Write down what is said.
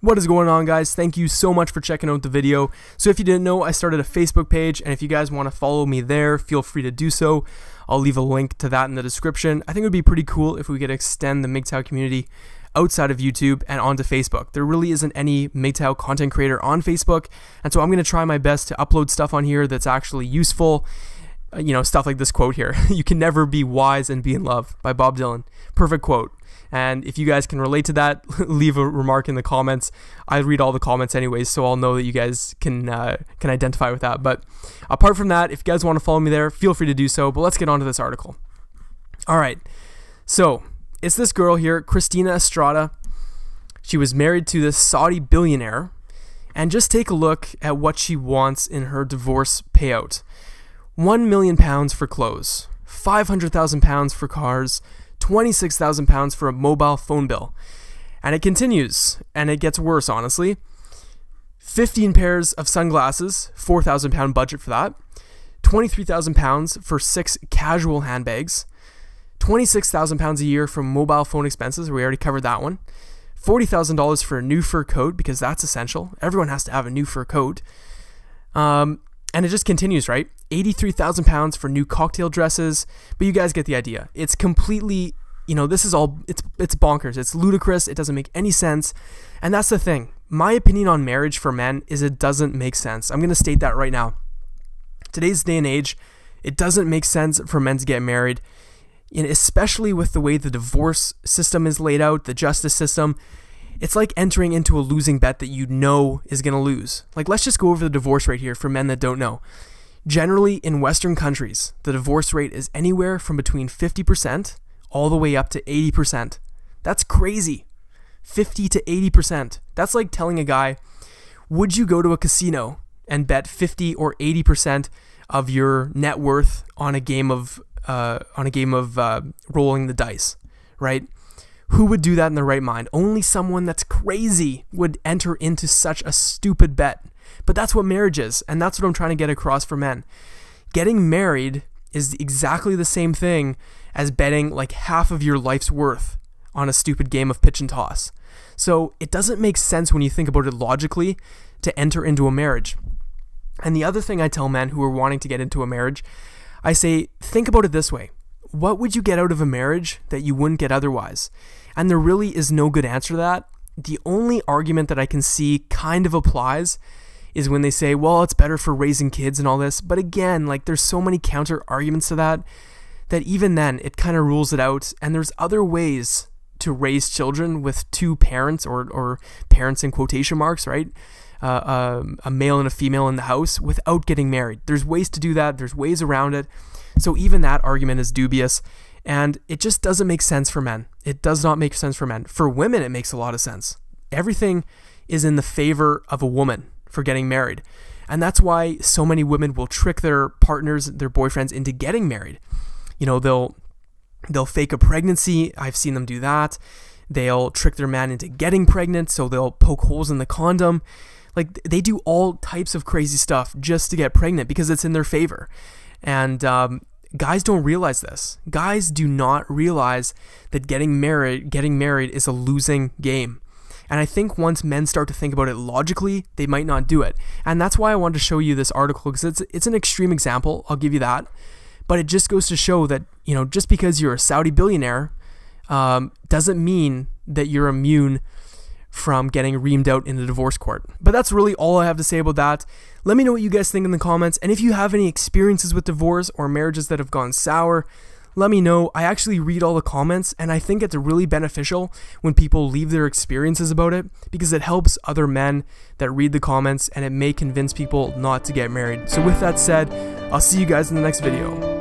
What is going on, guys? Thank you so much for checking out the video. So if you didn't know, I started a Facebook page, and if you guys want to follow me there, feel free to do so. I'll leave a link to that in the description. I think it would be pretty cool if we could extend the MGTOW community outside of YouTube and onto Facebook. There really isn't any MGTOW content creator on Facebook, and so I'm going to try my best to upload stuff on here that's actually useful. You know, stuff like this quote here. You can never be wise and be in love, by Bob Dylan. Perfect quote. And if you guys can relate to that, leave a remark in the comments. I read all the comments anyways, so I'll know that you guys can identify with that. But apart from that, if you guys want to follow me there, feel free to do so. But let's get on to this article. All right. So it's this girl here, Christina Estrada. She was married to this Saudi billionaire. And just take a look at what she wants in her divorce payout. £1 million for clothes, £500,000 for cars, £26,000 for a mobile phone bill. And it continues, and it gets worse, honestly. 15 pairs of sunglasses, £4,000 budget for that. £23,000 for 6 casual handbags. £26,000 a year for mobile phone expenses. We already covered that one. $40,000 for a new fur coat, because that's essential. Everyone has to have a new fur coat. And it just continues, right? £83,000 for new cocktail dresses. But you guys get the idea. It's completely, this is all, it's bonkers. It's ludicrous. It doesn't make any sense. And that's the thing. My opinion on marriage for men is it doesn't make sense. I'm going to state that right now. Today's day and age, it doesn't make sense for men to get married. And especially with the way the divorce system is laid out, the justice system. It's like entering into a losing bet that you know is going to lose. Like, let's just go over the divorce rate here for men that don't know. Generally, in Western countries, the divorce rate is anywhere from between 50% all the way up to 80%. That's crazy. 50 to 80%. That's like telling a guy, would you go to a casino and bet 50 or 80% of your net worth on a game of rolling the dice, right? Who would do that in their right mind? Only someone that's crazy would enter into such a stupid bet. But that's what marriage is, and that's what I'm trying to get across for men. Getting married is exactly the same thing as betting like half of your life's worth on a stupid game of pitch and toss. So it doesn't make sense when you think about it logically to enter into a marriage. And the other thing I tell men who are wanting to get into a marriage, I say, think about it this way. What would you get out of a marriage that you wouldn't get otherwise? And there really is no good answer to that. The only argument that I can see kind of applies is when they say, well, it's better for raising kids and all this. But again, like, there's so many counter arguments to that even then it kind of rules it out. And there's other ways to raise children with two parents or parents in quotation marks, right? A male and a female in the house without getting married. There's ways to do that. There's ways around it. So even that argument is dubious, and it just doesn't make sense for men. It does not make sense for men. For women, it makes a lot of sense. Everything is in the favor of a woman for getting married. And that's why so many women will trick their partners, their boyfriends, into getting married. They'll fake a pregnancy. I've seen them do that. They'll trick their man into getting pregnant, so they'll poke holes in the condom. Like, they do all types of crazy stuff just to get pregnant because it's in their favor. And guys don't realize this. Guys do not realize that getting married is a losing game. And I think once men start to think about it logically, they might not do it. And that's why I wanted to show you this article, because it's an extreme example. I'll give you that. But it just goes to show that, just because you're a Saudi billionaire doesn't mean that you're immune from getting reamed out in the divorce court. But that's really all I have to say about that. Let me know what you guys think in the comments. And if you have any experiences with divorce or marriages that have gone sour, let me know. I actually read all the comments, and I think it's really beneficial when people leave their experiences about it, because it helps other men that read the comments, and it may convince people not to get married. So with that said, I'll see you guys in the next video.